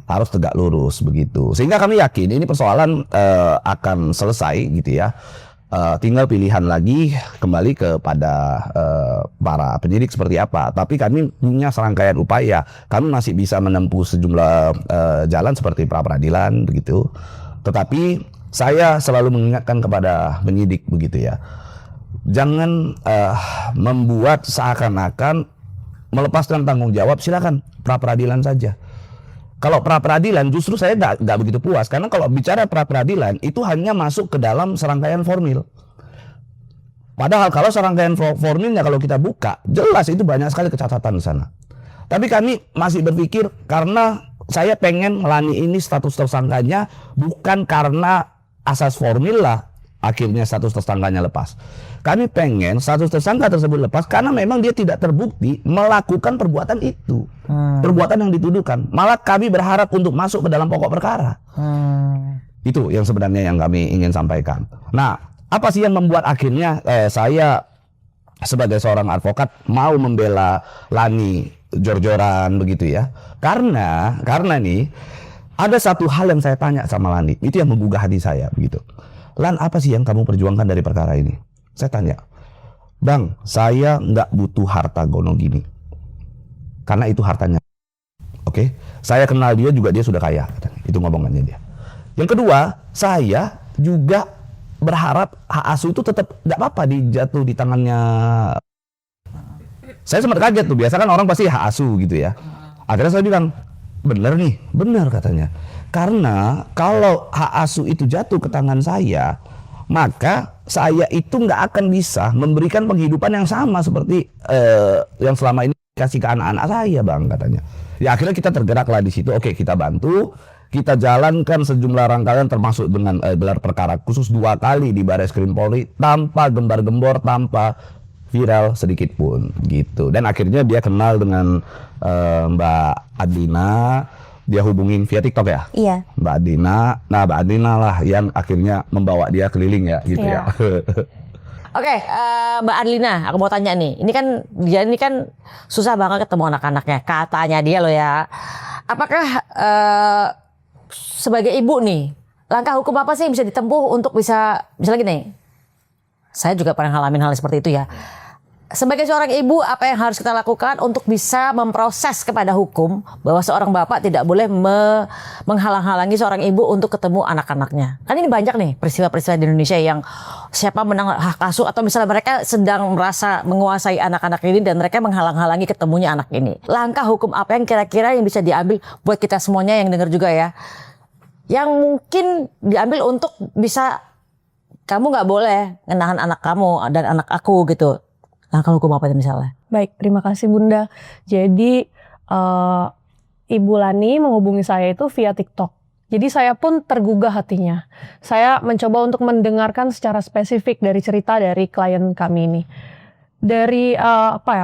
Harus tegak lurus begitu. Sehingga kami yakin ini persoalan akan selesai gitu ya. Tinggal pilihan lagi kembali kepada para penyidik seperti apa. Tapi kami punya serangkaian upaya. Kami masih bisa menempuh sejumlah jalan seperti pra peradilan begitu. Tetapi saya selalu mengingatkan kepada penyidik begitu ya. Jangan membuat seakan-akan melepaskan tanggung jawab. Silakan pra peradilan saja. Kalau pra peradilan justru saya nggak begitu puas, karena kalau bicara pra peradilan itu hanya masuk ke dalam serangkaian formil. Padahal kalau serangkaian formilnya kalau kita buka, jelas itu banyak sekali kecacatan di sana. Tapi kami masih berpikir karena saya pengen Lani ini status tersangkanya bukan karena asas formil lah akhirnya status tersangkanya lepas. Kami pengen status tersangka tersebut lepas karena memang dia tidak terbukti melakukan perbuatan itu. Perbuatan yang dituduhkan. Malah kami berharap untuk masuk ke dalam pokok perkara. Itu yang sebenarnya yang kami ingin sampaikan. Nah, apa sih yang membuat akhirnya saya sebagai seorang advokat mau membela Lani jor-joran begitu ya? Karena nih ada satu hal yang saya tanya sama Lani, itu yang menggugah hati saya begitu. Lan, apa sih yang kamu perjuangkan dari perkara ini? Saya tanya, Bang, saya nggak butuh harta gono gini, karena itu hartanya. Oke, saya kenal dia juga, dia sudah kaya, katanya. Itu ngomongannya dia. Yang kedua, saya juga berharap hak asuh itu tetap nggak apa-apa dijatuh di tangannya. Saya sempat kaget tuh, biasa kan orang pasti hak asuh gitu ya. Akhirnya saya bilang, bener nih, bener katanya. Karena kalau hak asuh itu jatuh ke tangan saya, maka saya itu nggak akan bisa memberikan penghidupan yang sama seperti yang selama ini kasih ke anak-anak saya, Bang, katanya. Ya akhirnya kita tergeraklah di situ. Oke, kita bantu, kita jalankan sejumlah rangkaian termasuk dengan gelar perkara khusus 2 kali di Barreskrim Polri tanpa gembar-gembor, tanpa viral sedikit pun gitu. Dan akhirnya dia kenal dengan Mbak Adina. Dia hubungin via TikTok ya? Iya. Mbak Adina. Nah, Mbak Adina lah yang akhirnya membawa dia keliling ya gitu ya. Oke, Mbak Adlina, aku mau tanya nih. Dia ini kan susah banget ketemu anak-anaknya. Katanya dia loh ya. Apakah sebagai ibu nih, langkah hukum apa sih yang bisa ditempuh untuk bisa, misalnya gini, saya juga pernah ngalamin hal seperti itu ya. Sebagai seorang ibu, apa yang harus kita lakukan untuk bisa memproses kepada hukum bahwa seorang bapak tidak boleh menghalang-halangi seorang ibu untuk ketemu anak-anaknya. Kan ini banyak nih peristiwa-peristiwa di Indonesia yang siapa menang hak asuh atau misalnya mereka sedang merasa menguasai anak-anak ini dan mereka menghalang-halangi ketemunya anak ini. Langkah hukum apa yang kira-kira yang bisa diambil buat kita semuanya yang dengar juga ya, yang mungkin diambil untuk bisa, kamu nggak boleh ngenahan anak kamu dan anak aku gitu. Langkah hukum apa misalnya? Baik, terima kasih Bunda. Jadi Ibu Lani menghubungi saya itu via TikTok. Jadi saya pun tergugah hatinya. Saya mencoba untuk mendengarkan secara spesifik dari cerita dari klien kami ini. Dari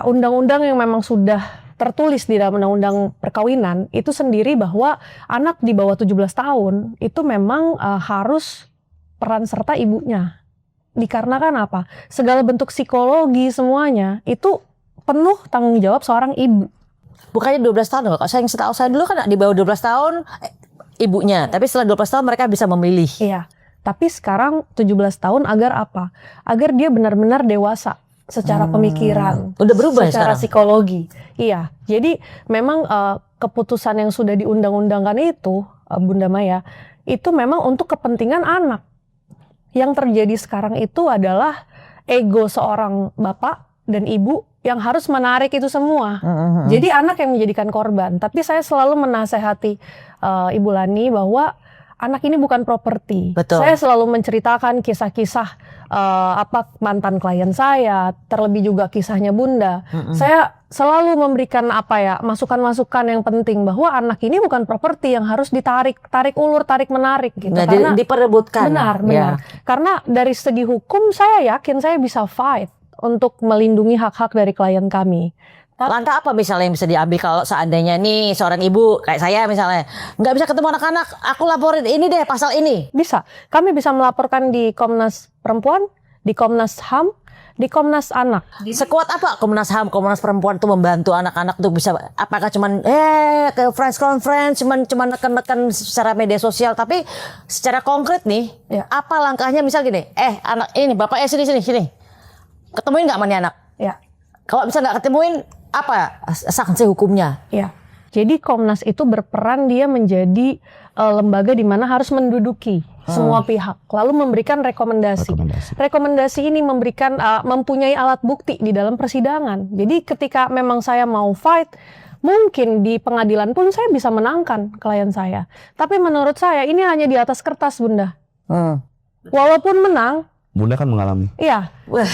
undang-undang yang memang sudah tertulis di dalam undang-undang perkawinan itu sendiri bahwa anak di bawah 17 tahun itu memang harus peran serta ibunya. Dikarenakan apa? Segala bentuk psikologi semuanya itu penuh tanggung jawab seorang ibu. Bukannya 12 tahun loh. Saya yang setahu saya dulu kan di bawah 12 tahun ibunya. Tapi setelah 12 tahun mereka bisa memilih. Iya. Tapi sekarang 17 tahun agar apa? Agar dia benar-benar dewasa secara pemikiran. Udah berubah secara sekarang? psikologi. Iya. Jadi memang keputusan yang sudah diundang-undangkan itu, Bunda Maya, itu memang untuk kepentingan anak. Yang terjadi sekarang itu adalah ego seorang bapak dan ibu yang harus menarik itu semua. Jadi anak yang menjadikan korban. Tapi saya selalu menasehati Ibu Lani bahwa anak ini bukan properti. Betul. Saya selalu menceritakan kisah-kisah mantan klien saya, terlebih juga kisahnya Bunda. Saya selalu memberikan masukan-masukan yang penting bahwa anak ini bukan properti yang harus tarik ulur, tarik menarik gitu. Nah, karena diperebutkan. benar. Karena dari segi hukum saya yakin saya bisa fight. untuk melindungi hak-hak dari klien kami. Langkah apa misalnya yang bisa diambil kalau seandainya nih seorang ibu kayak saya misalnya nggak bisa ketemu anak-anak, aku laporin ini deh pasal ini. Bisa, kami bisa melaporkan di Komnas Perempuan, di Komnas HAM, di Komnas Anak. Sekuat apa Komnas HAM, Komnas Perempuan tuh membantu anak-anak tuh bisa, apakah cuman ke friends conference, cuman neken-neken secara media sosial, tapi secara konkret nih, Ya. apa langkahnya misal gini, anak ini bapak sini, ketemuin nggak sama nih anak? Ya. Kalau bisa nggak ketemuin, apa sanksi hukumnya? Ya, jadi Komnas itu berperan dia menjadi lembaga di mana harus menduduki semua pihak, lalu memberikan rekomendasi. Rekomendasi ini memberikan mempunyai alat bukti di dalam persidangan. Jadi ketika memang saya mau fight, mungkin di pengadilan pun saya bisa menangkan klien saya. Tapi menurut saya ini hanya di atas kertas, Bunda. Walaupun menang, Bunda kan mengalami. iya. Wah,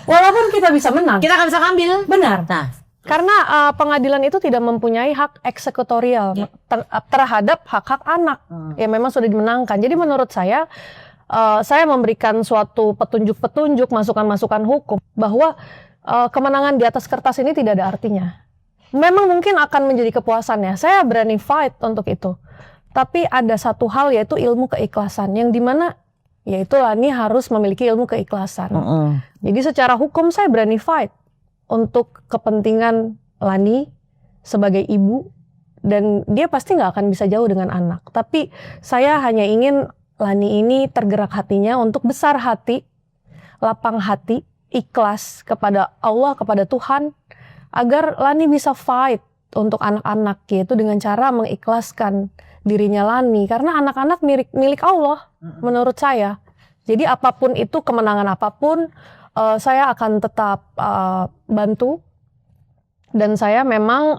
Walaupun kita bisa menang, kita nggak bisa ngambil. benar. Nah, Karena pengadilan itu tidak mempunyai hak eksekutorial terhadap hak-hak anak yang memang sudah dimenangkan. Jadi menurut saya memberikan suatu petunjuk-petunjuk, masukan-masukan hukum bahwa kemenangan di atas kertas ini tidak ada artinya. Memang mungkin akan menjadi kepuasannya. Saya berani fight untuk itu. Tapi ada satu hal yaitu ilmu keikhlasan yang dimana yaitu Lani harus memiliki ilmu keikhlasan. Jadi secara hukum saya berani fight untuk kepentingan Lani sebagai ibu, dan dia pasti nggak akan bisa jauh dengan anak. Tapi saya hanya ingin Lani ini tergerak hatinya untuk besar hati, lapang hati, ikhlas kepada Allah, kepada Tuhan, agar Lani bisa fight untuk anak-anak, yaitu dengan cara mengikhlaskan dirinya Lani, karena anak-anak milik Allah menurut saya. Jadi apapun itu, kemenangan apapun, saya akan tetap bantu, dan saya memang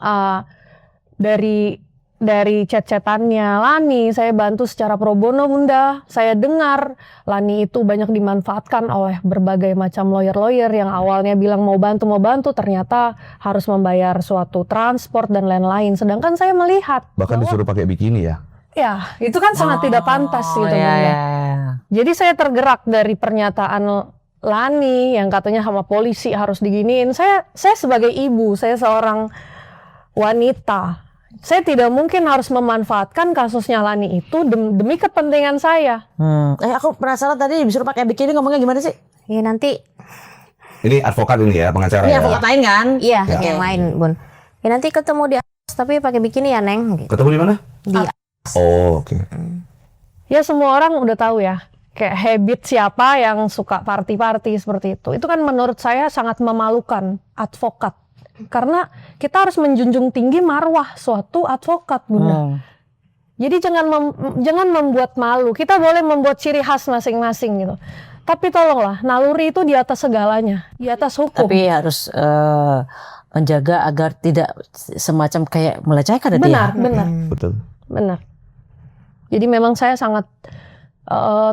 dari chat-chatannya Lani saya bantu secara pro bono, Bunda. Saya dengar Lani itu banyak dimanfaatkan oleh berbagai macam lawyer-lawyer yang awalnya bilang mau bantu, ternyata harus membayar suatu transport dan lain-lain. Sedangkan saya melihat Bahkan disuruh pakai bikini ya. ya itu kan sangat tidak pantas gitu, ya, Bunda. ya. Jadi saya tergerak dari pernyataan Lani yang katanya sama polisi harus diginiin. Saya sebagai ibu, saya seorang wanita. Saya tidak mungkin harus memanfaatkan kasusnya Lani itu demi kepentingan saya. Aku penasaran tadi disuruh pakai bikini ngomongnya gimana sih? Ya nanti, Ini advokat ini ya, pengacara Ini ya. advokat lain kan? iya Ya. yang lain, Bun. Ya nanti ketemu di atas, tapi pakai bikini ya, Neng. Gitu. Ketemu di mana? Di Oh, oke. Ya semua orang udah tahu ya, kayak habit siapa yang suka party-party seperti itu. Itu kan menurut saya sangat memalukan advokat. Karena kita harus menjunjung tinggi marwah suatu advokat, Bunda. Jadi jangan membuat malu. Kita boleh membuat ciri khas masing-masing gitu. Tapi tolonglah, naluri itu di atas segalanya, di atas hukum. Tapi harus menjaga agar tidak semacam kayak melecehkan tadi ya. Betul. Benar. Jadi memang saya sangat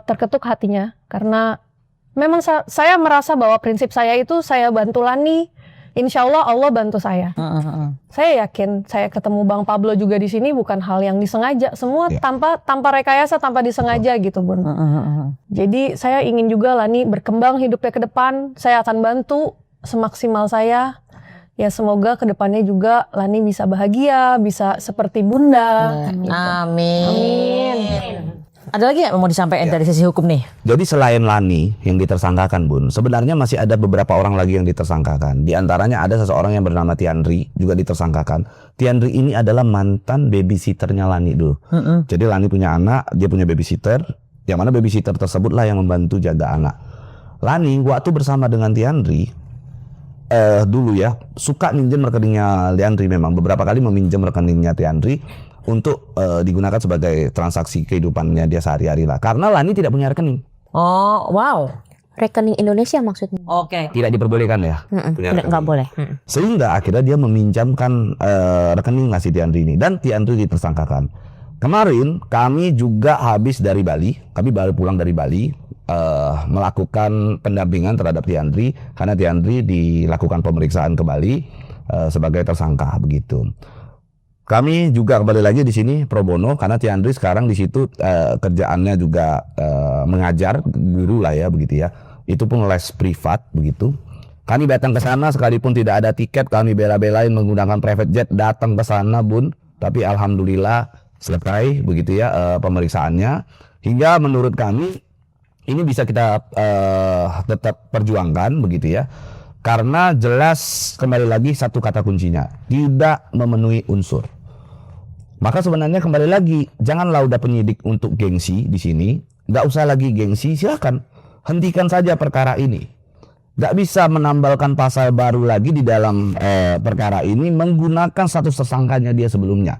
terketuk hatinya karena memang saya merasa bahwa prinsip saya itu saya bantu Lani, insya Allah Allah bantu saya. Saya yakin saya ketemu Bang Pablo juga di sini bukan hal yang disengaja, semua Ya. tanpa rekayasa, tanpa disengaja gitu, Bun. Jadi saya ingin juga Lani berkembang hidupnya ke depan. Saya akan bantu semaksimal saya. Ya semoga ke depannya juga Lani bisa bahagia, bisa seperti Bunda. Amin. Ada lagi nggak yang mau disampaikan dari sisi hukum nih? Jadi selain Lani yang ditersangkakan, Bun, sebenarnya masih ada beberapa orang lagi yang ditersangkakan. Di antaranya ada seseorang yang bernama Tiandri juga ditersangkakan. Tiandri ini adalah mantan babysitternya Lani dulu. Jadi Lani punya anak, dia punya babysitter, yang mana babysitter tersebutlah yang membantu jaga anak. Lani waktu bersama dengan Tiandri dulu ya suka minjem rekeningnya Tiandri, memang beberapa kali meminjam rekeningnya Tiandri untuk digunakan sebagai transaksi kehidupannya dia sehari-hari lah. Karena Lani tidak punya rekening. Oh, wow. rekening Indonesia maksudnya. Oke. Tidak diperbolehkan ya. Punya Nggak rekening. boleh. Sehingga akhirnya dia meminjamkan rekening si Tiandri ini, dan Tiandri ditersangkakan. Kemarin kami juga habis dari Bali, kami baru pulang dari Bali melakukan pendampingan terhadap Tiandri karena Tiandri dilakukan pemeriksaan ke Bali sebagai tersangka begitu. Kami juga kembali lagi di sini pro bono karena Tiandri sekarang di situ kerjaannya juga mengajar, guru lah ya begitu ya. Itu pun les privat begitu. Kami datang ke sana sekalipun tidak ada tiket, kami bela-belain menggunakan private jet datang ke sana, Bun. Tapi alhamdulillah selesai begitu ya pemeriksaannya. Hingga menurut kami ini bisa kita tetap perjuangkan begitu ya. Karena jelas kembali lagi satu kata kuncinya, tidak memenuhi unsur. Maka sebenarnya kembali lagi, janganlah udah penyidik untuk gengsi di sini, nggak usah lagi gengsi, silakan hentikan saja perkara ini. Nggak bisa menambalkan pasal baru lagi di dalam perkara ini menggunakan status tersangkanya dia sebelumnya.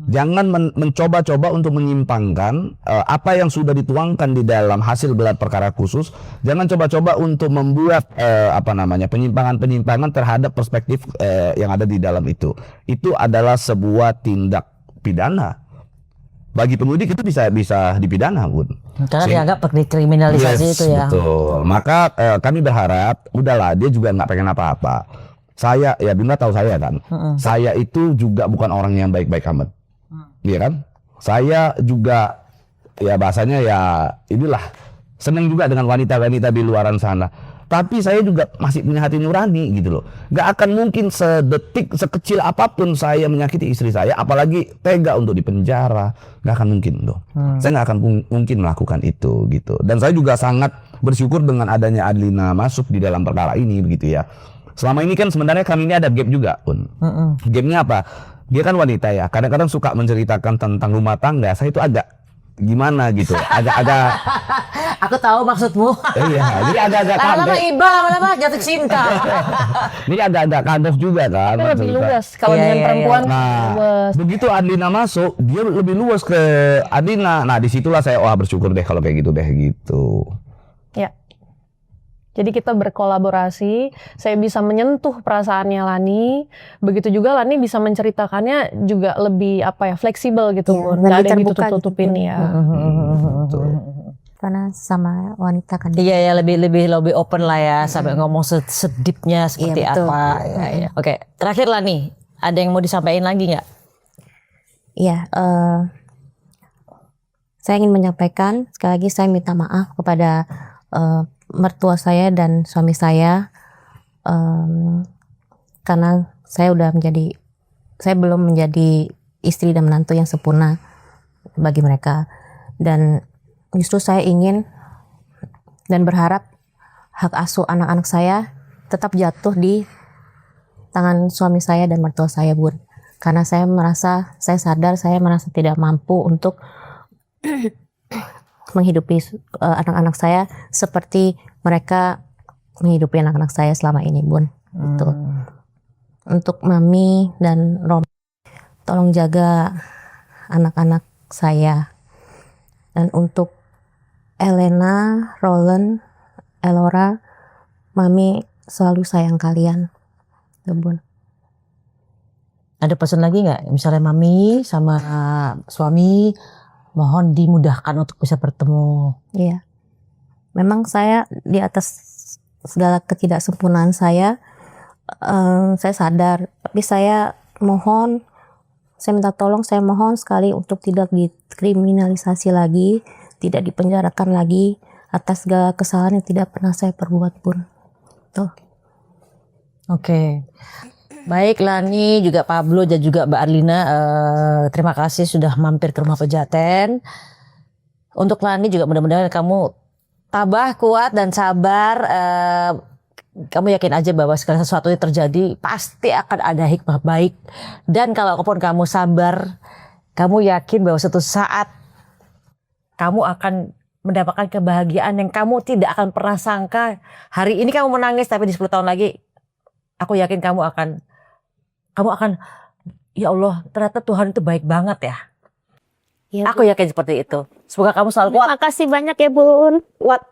Jangan mencoba-coba untuk menyimpangkan apa yang sudah dituangkan di dalam hasil gelar perkara khusus. Jangan coba-coba untuk membuat penyimpangan-penyimpangan terhadap perspektif yang ada di dalam itu. Itu adalah sebuah tindak pidana. Bagi penyidik itu bisa dipidana, Bun. Karena dianggap kriminalisasi itu ya. Betul. Maka kami berharap, udahlah dia juga nggak pengen apa-apa. Saya, ya Bunda tahu saya kan. Saya itu juga bukan orang yang baik-baik amat. Iya kan? Saya juga ya bahasanya ya inilah seneng juga dengan wanita-wanita di luaran sana. Tapi saya juga masih punya hati nurani gitu loh. Gak akan mungkin sedetik sekecil apapun saya menyakiti istri saya, apalagi tega untuk dipenjara. Gak akan mungkin loh. Saya gak akan mungkin melakukan itu gitu. Dan saya juga sangat bersyukur dengan adanya Adlina masuk di dalam perkara ini begitu ya. Selama ini kan sebenarnya kami ini ada gap juga, Pun. Gapnya apa? Dia kan wanita ya. Kadang-kadang suka menceritakan tentang rumah tangga. Saya itu agak gimana gitu, agak Aku tahu maksudmu. iya, jadi agak-agak Lama-lama iba, lama-lama jatuh cinta. Ini agak-agak kandas juga kan. Itu lebih cerita. luas kalau Iya, dengan iya, perempuan. Nah, Luas. begitu Adlina masuk, dia lebih luas ke Adlina. Nah, disitulah saya bersyukur deh kalau kayak gitu deh gitu. Ya. Jadi kita berkolaborasi, saya bisa menyentuh perasaannya Lani, begitu juga Lani bisa menceritakannya juga lebih fleksibel gitu, Iya, Bun. lebih Nggak ada yang terbuka ditutup-tutupin gitu. ya. Karena sama wanita kan. Iya ya, lebih open lah ya, sampai ngomong sedipnya seperti Iya, betul. apa. Ya. Oke, terakhir lah nih, ada yang mau disampaikan lagi nggak? Iya, saya ingin menyampaikan sekali lagi saya minta maaf kepada mertua saya dan suami saya karena saya belum menjadi istri dan menantu yang sempurna bagi mereka, dan justru saya ingin dan berharap hak asuh anak-anak saya tetap jatuh di tangan suami saya dan mertua saya, Bun. Karena saya sadar saya merasa tidak mampu untuk menghidupi anak-anak saya seperti mereka menghidupi anak-anak saya selama ini, Bun. Gitu. Untuk Mami dan Rom, tolong jaga anak-anak saya. Dan untuk Elena, Roland, Elora, Mami selalu sayang kalian, Bun. Ada pesan lagi nggak? Misalnya Mami sama suami mohon dimudahkan untuk bisa bertemu. Iya. Memang saya di atas segala ketidaksempurnaan saya sadar. Tapi saya minta tolong, saya mohon sekali untuk tidak dikriminalisasi lagi, tidak dipenjarakan lagi atas segala kesalahan yang tidak pernah saya perbuat, Pun. Tuh. Oke. Baik Lani, juga Pablo dan juga Mbak Adlina, terima kasih sudah mampir ke rumah Pejaten. Untuk Lani juga mudah-mudahan kamu tabah, kuat dan sabar. Kamu yakin aja bahwa segala sesuatu yang terjadi pasti akan ada hikmah baik. Dan kalaupun kamu sabar, kamu yakin bahwa suatu saat kamu akan mendapatkan kebahagiaan yang kamu tidak akan pernah sangka. Hari ini kamu menangis, tapi di 10 tahun lagi aku yakin kamu akan ya Allah, ternyata Tuhan itu baik banget ya. Ya, Aku yakin seperti itu. Semoga kamu selalu kuat. Terima kasih banyak ya, Bun. Kuat